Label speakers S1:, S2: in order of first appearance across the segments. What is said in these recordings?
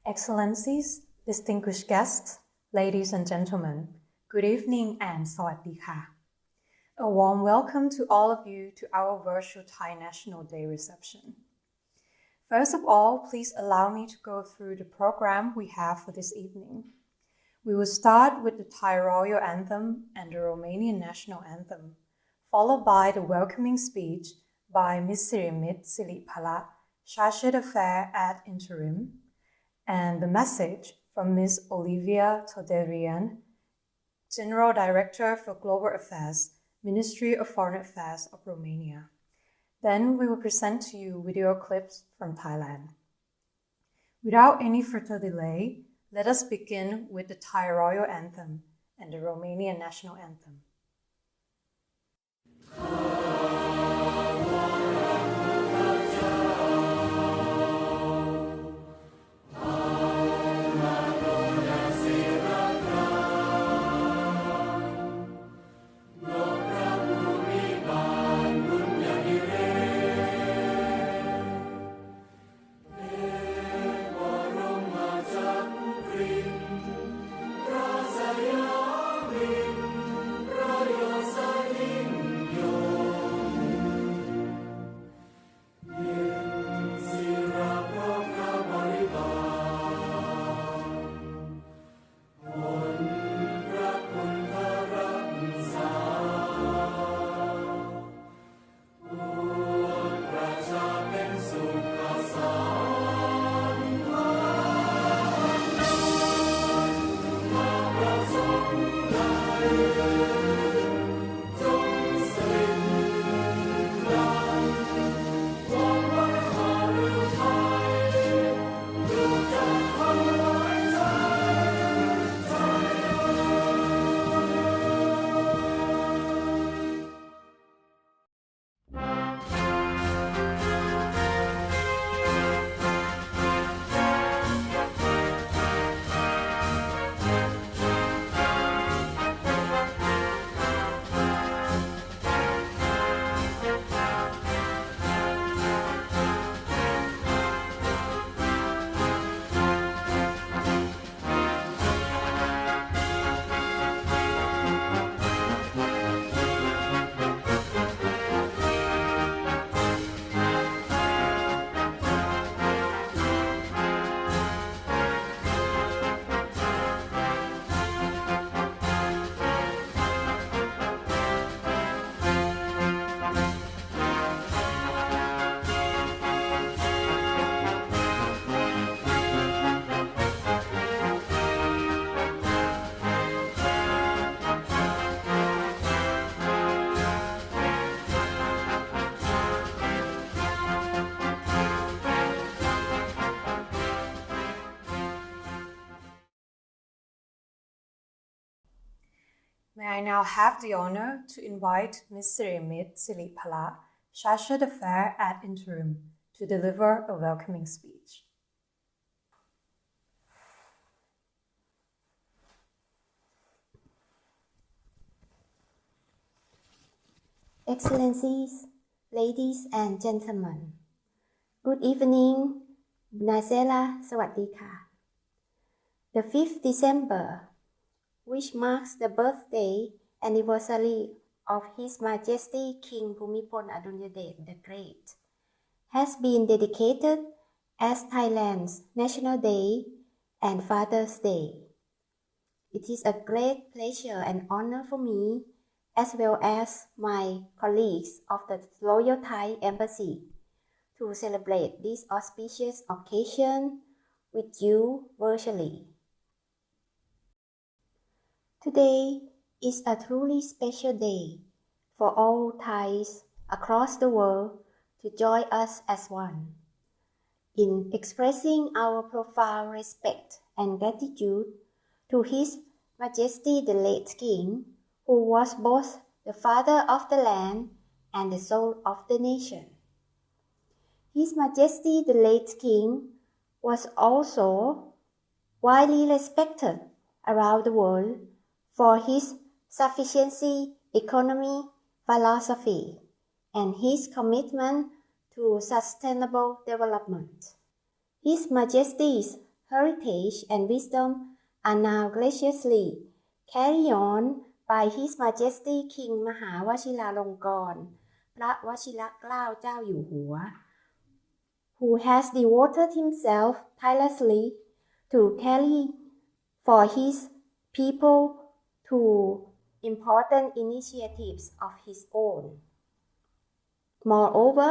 S1: Excellencies, distinguished guests, ladies and gentlemen, good evening and sawadee ka. A warm welcome to all of you to our virtual Thai National Day reception. First of all, please allow me to go through the program we have for this evening. We will start with the Thai Royal Anthem and the Romanian National Anthem, followed by the welcoming speech by Ms. Sirimit Siripala, Chargé d'Affaires ad interim, and the message from Ms. Olivia Toderean, General Director for Global Affairs, Ministry of Foreign Affairs of Romania. Then we will present to you video clips from Thailand. Without any further delay, let us begin with the Thai Royal Anthem and the Romanian National Anthem. May I now have the honor to invite Ms. Sirimit Siripala, Chargé d'Affaires ad interim, to deliver a welcoming speech.
S2: Excellencies, ladies and gentlemen, good evening, Bunasela Sawadee ka. The 5th December, which marks the birthday anniversary of His Majesty King Bhumibol Adulyadej the Great, has been dedicated as Thailand's National Day and Father's Day. It is a great pleasure and honor for me, as well as my colleagues of the Royal Thai Embassy, to celebrate this auspicious occasion with you virtually. Today is a truly special day for all Thais across the world to join us as one in expressing our profound respect and gratitude to His Majesty the late King, who was both the father of the land and the soul of the nation. His Majesty the late King was also widely respected around the world for his sufficiency economy philosophy and his commitment to sustainable development. His Majesty's heritage and wisdom are now graciously carried on by His Majesty King มหาวชิราลงกรณ์พระวชิรเกล้าเจ้าอยู่หัว who has devoted himself tirelessly to carry for his people to important initiatives of his own. Moreover,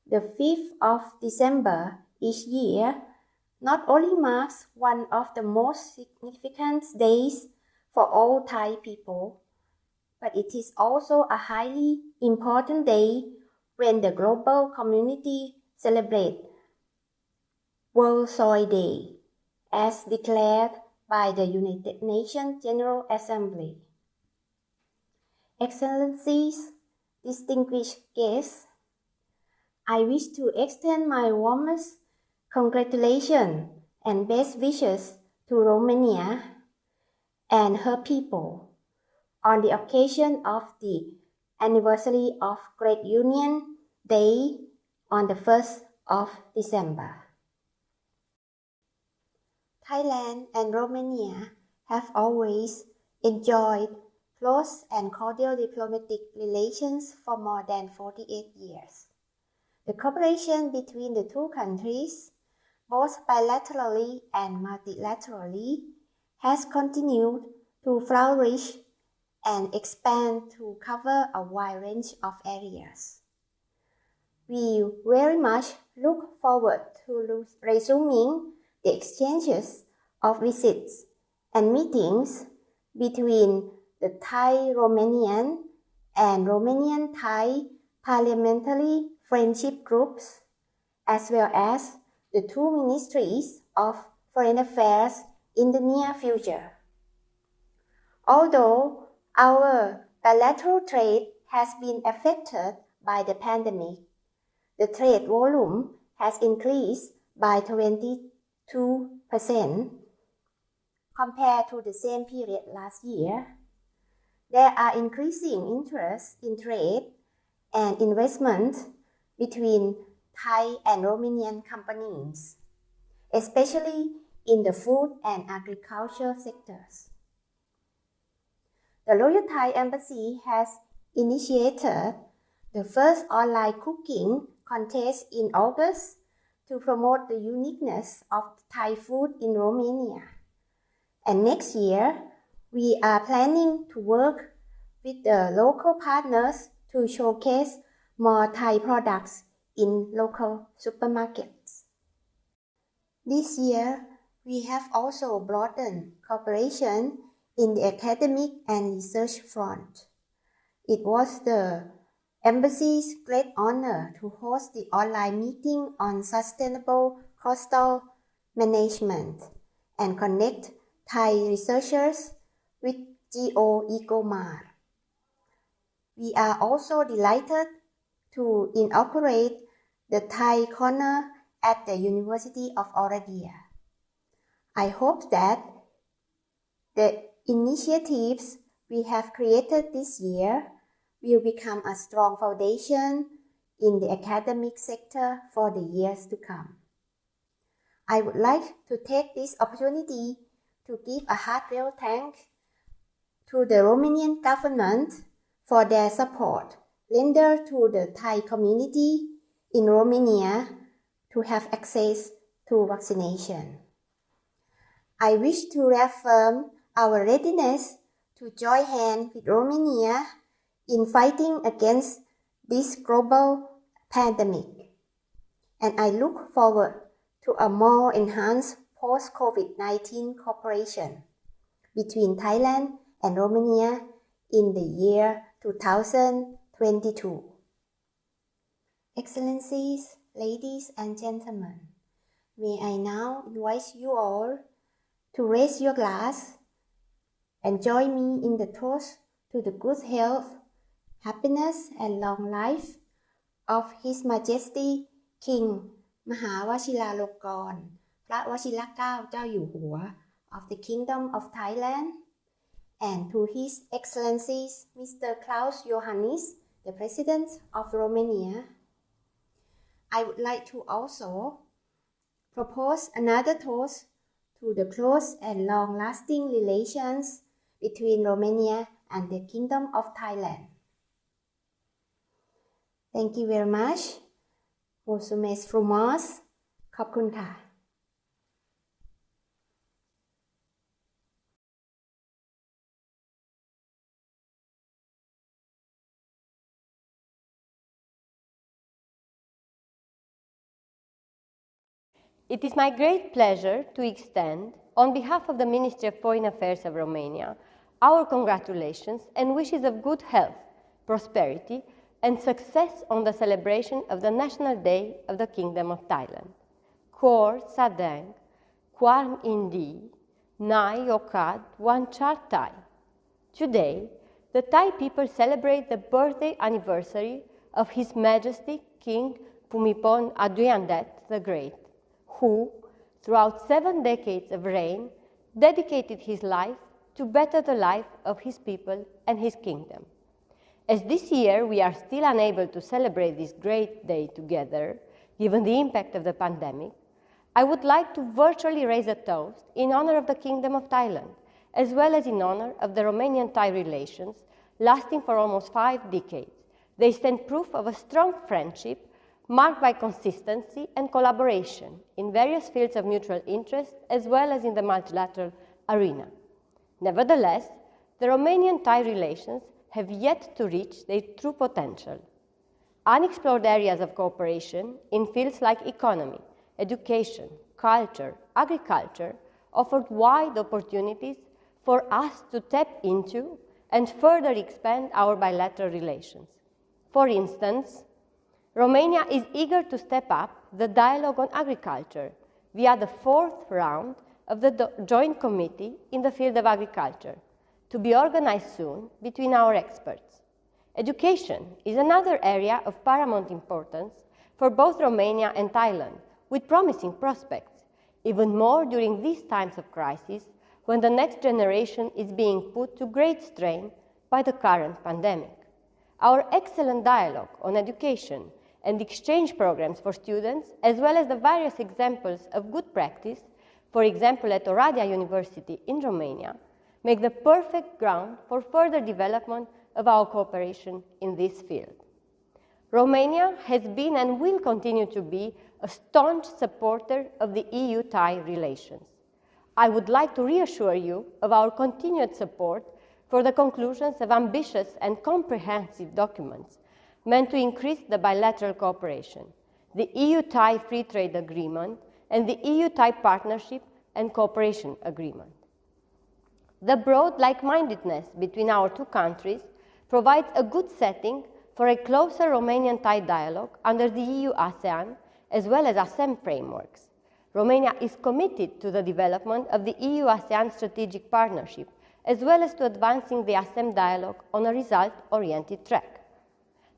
S2: the 5th of December each year not only marks one of the most significant days for all Thai people, but it is also a highly important day when the global community celebrates World Soil Day, as declared by the United Nations General Assembly. Excellencies, distinguished guests, I wish to extend my warmest congratulations and best wishes to Romania and her people on the occasion of the anniversary of Great Union Day on the 1st of December. Thailand and Romania have always enjoyed close and cordial diplomatic relations for more than 48 years. The cooperation between the two countries, both bilaterally and multilaterally, has continued to flourish and expand to cover a wide range of areas. We very much look forward to resuming the exchanges of visits and meetings between the Thai-Romanian and Romanian-Thai parliamentary friendship groups, as well as the two ministries of foreign affairs in the near future. Although our bilateral trade has been affected by the pandemic, the trade volume has increased by 22% compared to the same period last year. There are increasing interest in trade and investment between Thai and Romanian companies, especially in the food and agriculture sectors. The Royal Thai Embassy has initiated the first online cooking contest in August to promote the uniqueness of Thai food in Romania. And next year, we are planning to work with the local partners to showcase more Thai products in local supermarkets. This year, we have also broadened cooperation in the academic and research front. It was the Embassy's great honor to host the online meeting on sustainable coastal management and connect Thai researchers with GeoEcoMart. We are also delighted to inaugurate the Thai Corner at the University of Olivia. I hope that the initiatives we have created this year will become a strong foundation in the academic sector for the years to come. I would like to take this opportunity to give a heartfelt thanks to the Romanian government for their support rendered to the Thai community in Romania to have access to vaccination. I wish to reaffirm our readiness to join hands with Romania in fighting against this global pandemic, and I look forward to a more enhanced post-COVID-19 cooperation between Thailand and Romania in the year 2022. Excellencies, ladies and gentlemen, may I now invite you all to raise your glass and join me in the toast to the good health, happiness and long life of His Majesty King มหาวชิราลงกรณ์พระวชิรเกล้าเจ้าอยู่หัว of the Kingdom of Thailand, and to His Excellencies Mr. Klaus Johannes, the President of Romania. I would like to also propose another toast to the close and long-lasting relations between Romania and the Kingdom of Thailand. Thank you very much. Mulțumesc frumos. ขอบคุณค่ะ
S3: It is my great pleasure to extend, on behalf of the Ministry of Foreign Affairs of Romania, our congratulations and wishes of good health, prosperity, and success on the celebration of the National Day of the Kingdom of Thailand. Kor Sadeng, Kwan Indi, Nai Okad Wanchar Thai. Today, the Thai people celebrate the birthday anniversary of His Majesty King Bhumibol Adulyadej the Great, who, throughout 7 decades of reign, dedicated his life to better the life of his people and his kingdom. As this year we are still unable to celebrate this great day together, given the impact of the pandemic, I would like to virtually raise a toast in honor of the Kingdom of Thailand, as well as in honor of the Romanian-Thai relations lasting for almost 5 decades. They stand proof of a strong friendship marked by consistency and collaboration in various fields of mutual interest, as well as in the multilateral arena. Nevertheless, the Romanian-Thai relations have yet to reach their true potential. Unexplored areas of cooperation in fields like economy, education, culture, agriculture offered wide opportunities for us to tap into and further expand our bilateral relations. For instance, Romania is eager to step up the dialogue on agriculture via the 4th round of the Joint Committee in the field of agriculture, to be organized soon between our experts. Education is another area of paramount importance for both Romania and Thailand, with promising prospects, even more during these times of crisis, when the next generation is being put to great strain by the current pandemic. Our excellent dialogue on education and exchange programs for students, as well as the various examples of good practice, for example at Oradea University in Romania, make the perfect ground for further development of our cooperation in this field. Romania has been and will continue to be a staunch supporter of the EU-Thai relations. I would like to reassure you of our continued support for the conclusions of ambitious and comprehensive documents meant to increase the bilateral cooperation, the EU-Thai Free Trade Agreement and the EU-Thai Partnership and Cooperation Agreement. The broad like-mindedness between our two countries provides a good setting for a closer Romanian-Thai dialogue under the EU-ASEAN as well as ASEM frameworks. Romania is committed to the development of the EU-ASEAN strategic partnership as well as to advancing the ASEM dialogue on a result-oriented track.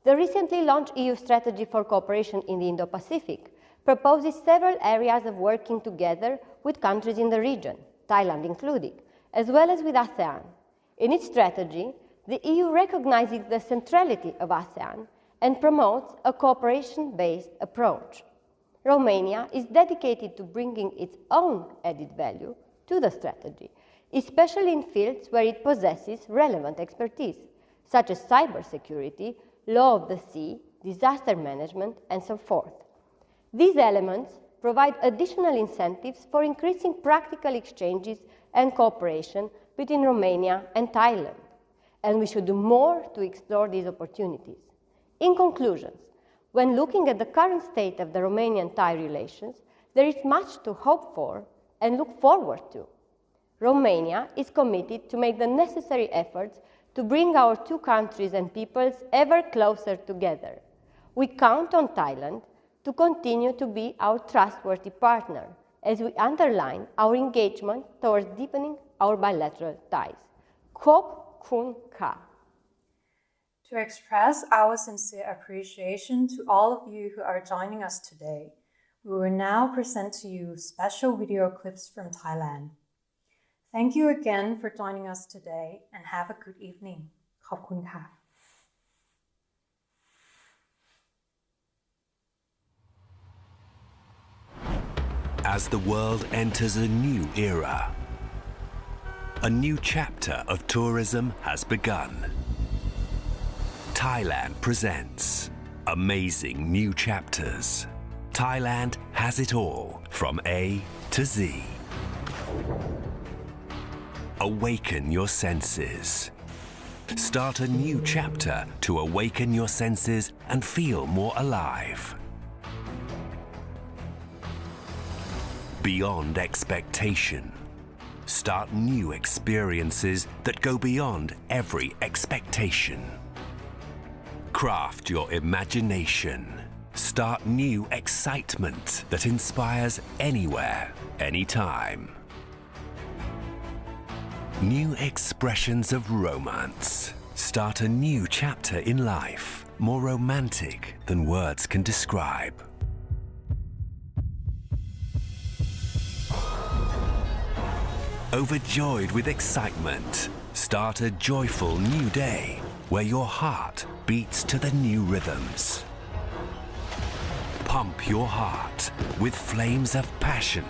S3: The recently launched EU strategy for cooperation in the Indo-Pacific proposes several areas of working together with countries in the region, Thailand included, as well as with ASEAN. In its strategy, the EU recognizes the centrality of ASEAN and promotes a cooperation-based approach. Romania is dedicated to bringing its own added value to the strategy, especially in fields where it possesses relevant expertise, such as cybersecurity, law of the sea, disaster management, and so forth. These elements provide additional incentives for increasing practical exchanges and cooperation between Romania and Thailand, and we should do more to explore these opportunities. In conclusion, when looking at the current state of the Romanian-Thai relations, there is much to hope for and look forward to. Romania is committed to make the necessary efforts to bring our two countries and peoples ever closer together. We count on Thailand to continue to be our trustworthy partner as we underline our engagement towards deepening our bilateral ties. Khop Khun Ka.
S1: To express our sincere appreciation to all of you who are joining us today, we will now present to you special video clips from Thailand. Thank you again for joining us today and have a good evening. ขอบคุณค่ะ
S4: as the world enters a new era. A new chapter of tourism has begun. Thailand presents Amazing New Chapters. Thailand has it all from A to Z. Awaken your senses. Start a new chapter to awaken your senses and feel more alive. Beyond expectation. Start new experiences that go beyond every expectation. Craft your imagination. Start new excitement that inspires anywhere, anytime. New expressions of romance. Start a new chapter in life, more romantic than words can describe. Overjoyed with excitement, start a joyful new day where your heart beats to the new rhythms. Pump your heart with flames of passion.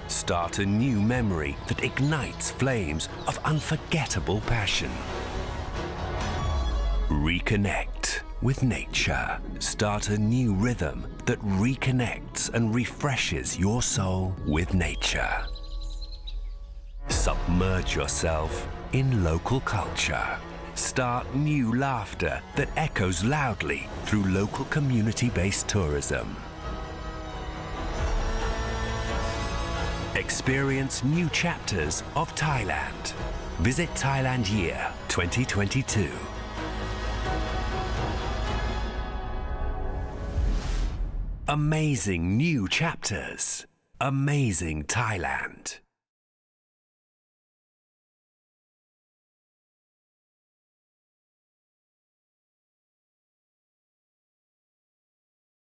S4: Start a new memory that ignites flames of unforgettable passion. Reconnect with nature. Start a new rhythm that reconnects and refreshes your soul with nature. Submerge yourself in local culture. Start new laughter that echoes loudly through local community-based tourism. Experience new chapters of Thailand. Visit Thailand Year 2022. Amazing new chapters. Amazing Thailand.